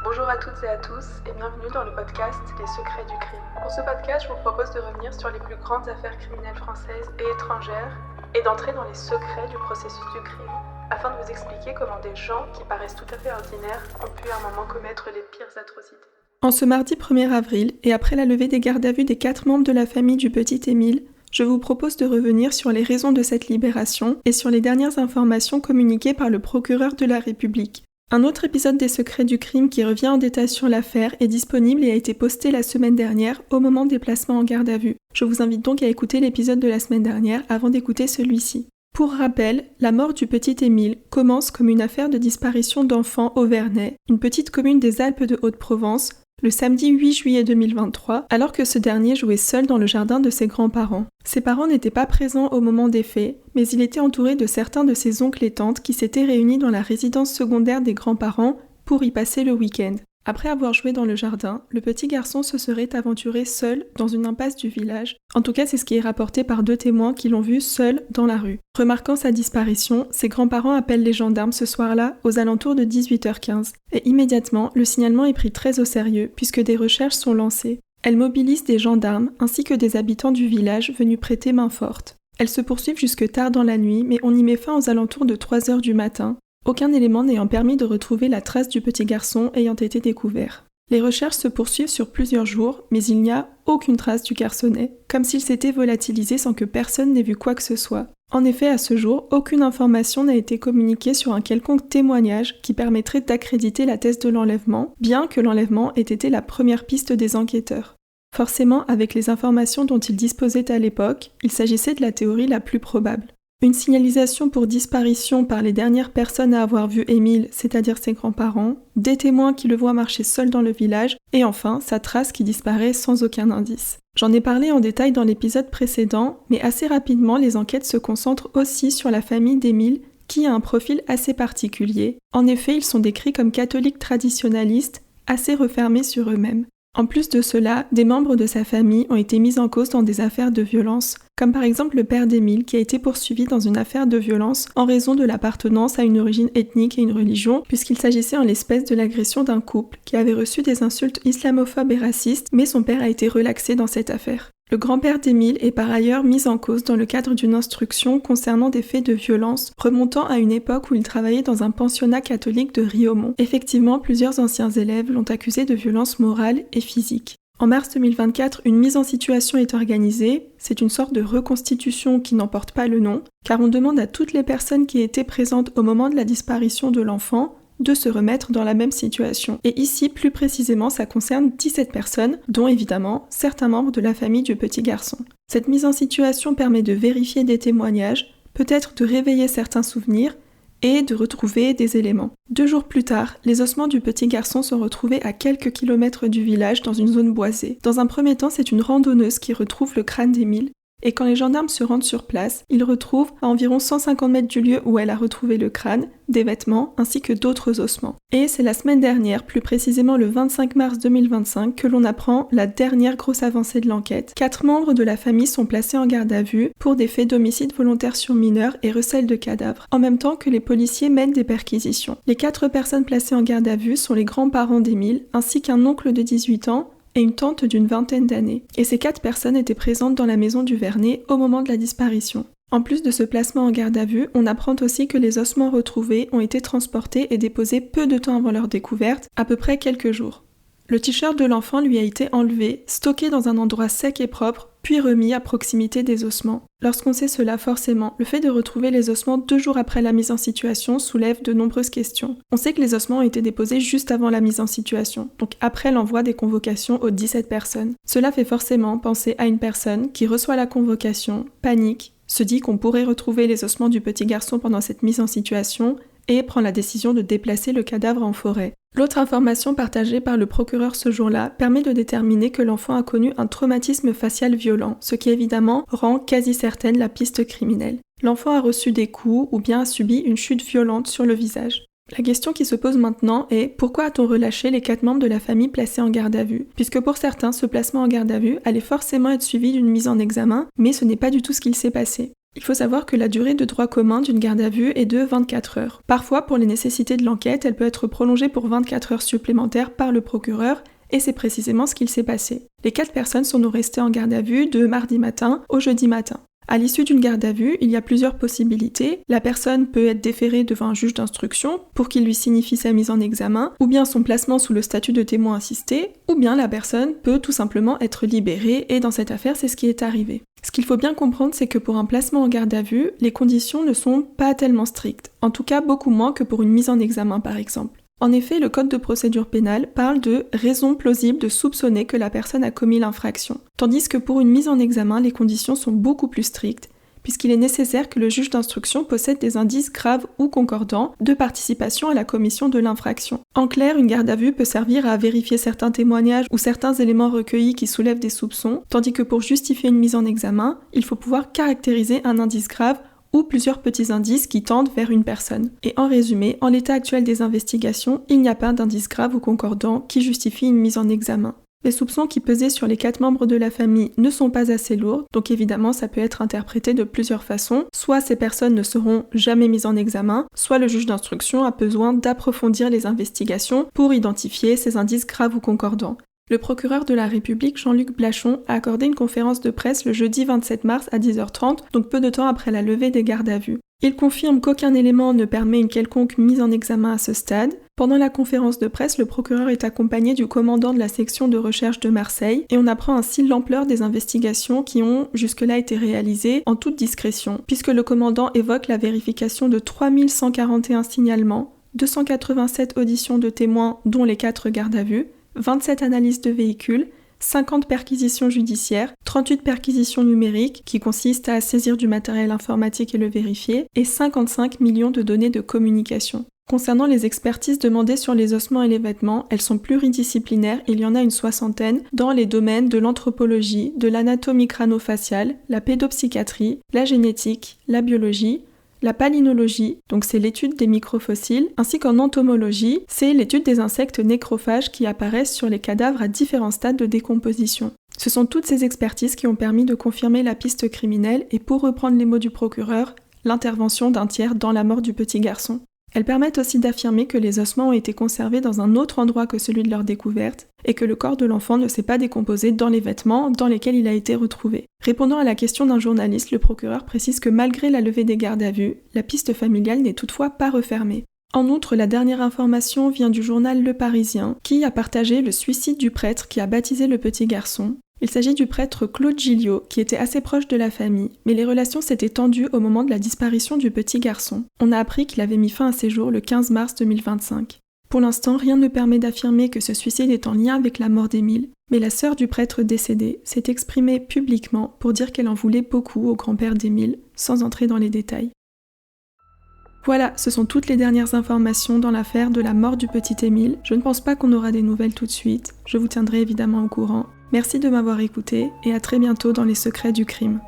Bonjour à toutes et à tous et bienvenue dans le podcast Les secrets du crime. Pour ce podcast, je vous propose de revenir sur les plus grandes affaires criminelles françaises et étrangères et d'entrer dans les secrets du processus du crime, afin de vous expliquer comment des gens qui paraissent tout à fait ordinaires ont pu à un moment commettre les pires atrocités. En ce mardi 1er avril, et après la levée des gardes à vue des 4 membres de la famille du petit Émile, je vous propose de revenir sur les raisons de cette libération et sur les dernières informations communiquées par le procureur de la République. Un autre épisode des secrets du crime qui revient en détail sur l'affaire est disponible et a été posté la semaine dernière au moment des placements en garde à vue. Je vous invite donc à écouter l'épisode de la semaine dernière avant d'écouter celui-ci. Pour rappel, la mort du petit Émile commence comme une affaire de disparition d'enfants au Vernet, une petite commune des Alpes de Haute-Provence, le samedi 8 juillet 2023, alors que ce dernier jouait seul dans le jardin de ses grands-parents. Ses parents n'étaient pas présents au moment des faits, mais il était entouré de certains de ses oncles et tantes qui s'étaient réunis dans la résidence secondaire des grands-parents pour y passer le week-end. Après avoir joué dans le jardin, le petit garçon se serait aventuré seul dans une impasse du village. En tout cas, c'est ce qui est rapporté par 2 témoins qui l'ont vu seul dans la rue. Remarquant sa disparition, ses grands-parents appellent les gendarmes ce soir-là aux alentours de 18h15. Et immédiatement, le signalement est pris très au sérieux puisque des recherches sont lancées. Elles mobilisent des gendarmes ainsi que des habitants du village venus prêter main forte. Elles se poursuivent jusque tard dans la nuit, mais on y met fin aux alentours de 3h du matin. Aucun élément n'ayant permis de retrouver la trace du petit garçon ayant été découvert. Les recherches se poursuivent sur plusieurs jours, mais il n'y a aucune trace du garçonnet, comme s'il s'était volatilisé sans que personne n'ait vu quoi que ce soit. En effet, à ce jour, aucune information n'a été communiquée sur un quelconque témoignage qui permettrait d'accréditer la thèse de l'enlèvement, bien que l'enlèvement ait été la première piste des enquêteurs. Forcément, avec les informations dont ils disposaient à l'époque, il s'agissait de la théorie la plus probable. Une signalisation pour disparition par les dernières personnes à avoir vu Émile, c'est-à-dire ses grands-parents, des témoins qui le voient marcher seul dans le village, et enfin sa trace qui disparaît sans aucun indice. J'en ai parlé en détail dans l'épisode précédent, mais assez rapidement les enquêtes se concentrent aussi sur la famille d'Émile, qui a un profil assez particulier. En effet, ils sont décrits comme catholiques traditionnalistes, assez refermés sur eux-mêmes. En plus de cela, des membres de sa famille ont été mis en cause dans des affaires de violence, comme par exemple le père d'Émile qui a été poursuivi dans une affaire de violence en raison de l'appartenance à une origine ethnique et une religion, puisqu'il s'agissait en l'espèce de l'agression d'un couple qui avait reçu des insultes islamophobes et racistes, mais son père a été relaxé dans cette affaire. Le grand-père d'Émile est par ailleurs mis en cause dans le cadre d'une instruction concernant des faits de violence remontant à une époque où il travaillait dans un pensionnat catholique de Riaumont. Effectivement, plusieurs anciens élèves l'ont accusé de violences morales et physiques. En mars 2024, une mise en situation est organisée. C'est une sorte de reconstitution qui n'en porte pas le nom, car on demande à toutes les personnes qui étaient présentes au moment de la disparition de l'enfant de se remettre dans la même situation. Et ici, plus précisément, ça concerne 17 personnes, dont évidemment certains membres de la famille du petit garçon. Cette mise en situation permet de vérifier des témoignages, peut-être de réveiller certains souvenirs, et de retrouver des éléments. 2 jours plus tard, les ossements du petit garçon sont retrouvés à quelques kilomètres du village dans une zone boisée. Dans un premier temps, c'est une randonneuse qui retrouve le crâne d'Émile, et quand les gendarmes se rendent sur place, ils retrouvent, à environ 150 mètres du lieu où elle a retrouvé le crâne, des vêtements ainsi que d'autres ossements. Et c'est la semaine dernière, plus précisément le 25 mars 2025, que l'on apprend la dernière grosse avancée de l'enquête. 4 membres de la famille sont placés en garde à vue pour des faits d'homicide volontaire sur mineurs et recel de cadavres, en même temps que les policiers mènent des perquisitions. Les 4 personnes placées en garde à vue sont les grands-parents d'Émile, ainsi qu'un oncle de 18 ans, et une tante d'une vingtaine d'années. Et ces 4 personnes étaient présentes dans la maison du Vernet au moment de la disparition. En plus de ce placement en garde à vue, on apprend aussi que les ossements retrouvés ont été transportés et déposés peu de temps avant leur découverte, à peu près quelques jours. Le t-shirt de l'enfant lui a été enlevé, stocké dans un endroit sec et propre, puis remis à proximité des ossements. Lorsqu'on sait cela, forcément, le fait de retrouver les ossements 2 jours après la mise en situation soulève de nombreuses questions. On sait que les ossements ont été déposés juste avant la mise en situation, donc après l'envoi des convocations aux 17 personnes. Cela fait forcément penser à une personne qui reçoit la convocation, panique, se dit qu'on pourrait retrouver les ossements du petit garçon pendant cette mise en situation et prend la décision de déplacer le cadavre en forêt. L'autre information partagée par le procureur ce jour-là permet de déterminer que l'enfant a connu un traumatisme facial violent, ce qui évidemment rend quasi certaine la piste criminelle. L'enfant a reçu des coups ou bien a subi une chute violente sur le visage. La question qui se pose maintenant est pourquoi a-t-on relâché les 4 membres de la famille placés en garde à vue ? Puisque pour certains, ce placement en garde à vue allait forcément être suivi d'une mise en examen, mais ce n'est pas du tout ce qu'il s'est passé. Il faut savoir que la durée de droit commun d'une garde à vue est de 24 heures. Parfois, pour les nécessités de l'enquête, elle peut être prolongée pour 24 heures supplémentaires par le procureur, et c'est précisément ce qu'il s'est passé. Les 4 personnes sont donc restées en garde à vue de mardi matin au jeudi matin. À l'issue d'une garde à vue, il y a plusieurs possibilités. La personne peut être déférée devant un juge d'instruction pour qu'il lui signifie sa mise en examen, ou bien son placement sous le statut de témoin assisté, ou bien la personne peut tout simplement être libérée, et dans cette affaire, c'est ce qui est arrivé. Ce qu'il faut bien comprendre, c'est que pour un placement en garde à vue, les conditions ne sont pas tellement strictes, en tout cas beaucoup moins que pour une mise en examen par exemple. En effet, le Code de procédure pénale parle de raison plausible de soupçonner que la personne a commis l'infraction, tandis que pour une mise en examen, les conditions sont beaucoup plus strictes, puisqu'il est nécessaire que le juge d'instruction possède des indices graves ou concordants de participation à la commission de l'infraction. En clair, une garde à vue peut servir à vérifier certains témoignages ou certains éléments recueillis qui soulèvent des soupçons, tandis que pour justifier une mise en examen, il faut pouvoir caractériser un indice grave ou plusieurs petits indices qui tendent vers une personne. Et en résumé, en l'état actuel des investigations, il n'y a pas d'indice grave ou concordant qui justifie une mise en examen. Les soupçons qui pesaient sur les 4 membres de la famille ne sont pas assez lourds, donc évidemment ça peut être interprété de plusieurs façons. Soit ces personnes ne seront jamais mises en examen, soit le juge d'instruction a besoin d'approfondir les investigations pour identifier ces indices graves ou concordants. Le procureur de la République, Jean-Luc Blachon, a accordé une conférence de presse le jeudi 27 mars à 10h30, donc peu de temps après la levée des gardes à vue. Il confirme qu'aucun élément ne permet une quelconque mise en examen à ce stade. Pendant la conférence de presse, le procureur est accompagné du commandant de la section de recherche de Marseille et on apprend ainsi l'ampleur des investigations qui ont jusque-là été réalisées en toute discrétion, puisque le commandant évoque la vérification de 3141 signalements, 287 auditions de témoins dont les 4 gardes à vue, 27 analyses de véhicules, 50 perquisitions judiciaires, 38 perquisitions numériques qui consistent à saisir du matériel informatique et le vérifier, et 55 millions de données de communication. Concernant les expertises demandées sur les ossements et les vêtements, elles sont pluridisciplinaires, il y en a une 60aine dans les domaines de l'anthropologie, de l'anatomie crâno-faciale, la pédopsychiatrie, la génétique, la biologie, la palynologie, donc c'est l'étude des microfossiles, ainsi qu'en entomologie, c'est l'étude des insectes nécrophages qui apparaissent sur les cadavres à différents stades de décomposition. Ce sont toutes ces expertises qui ont permis de confirmer la piste criminelle et, pour reprendre les mots du procureur, l'intervention d'un tiers dans la mort du petit garçon. Elles permettent aussi d'affirmer que les ossements ont été conservés dans un autre endroit que celui de leur découverte et que le corps de l'enfant ne s'est pas décomposé dans les vêtements dans lesquels il a été retrouvé. Répondant à la question d'un journaliste, le procureur précise que malgré la levée des gardes à vue, la piste familiale n'est toutefois pas refermée. En outre, la dernière information vient du journal Le Parisien, qui a partagé le suicide du prêtre qui a baptisé le petit garçon. Il s'agit du prêtre Claude Gilliot, qui était assez proche de la famille, mais les relations s'étaient tendues au moment de la disparition du petit garçon. On a appris qu'il avait mis fin à ses jours le 15 mars 2025. Pour l'instant, rien ne permet d'affirmer que ce suicide est en lien avec la mort d'Émile, mais la sœur du prêtre décédé s'est exprimée publiquement pour dire qu'elle en voulait beaucoup au grand-père d'Émile, sans entrer dans les détails. Voilà, ce sont toutes les dernières informations dans l'affaire de la mort du petit Émile. Je ne pense pas qu'on aura des nouvelles tout de suite, je vous tiendrai évidemment au courant. Merci de m'avoir écouté et à très bientôt dans les secrets du crime.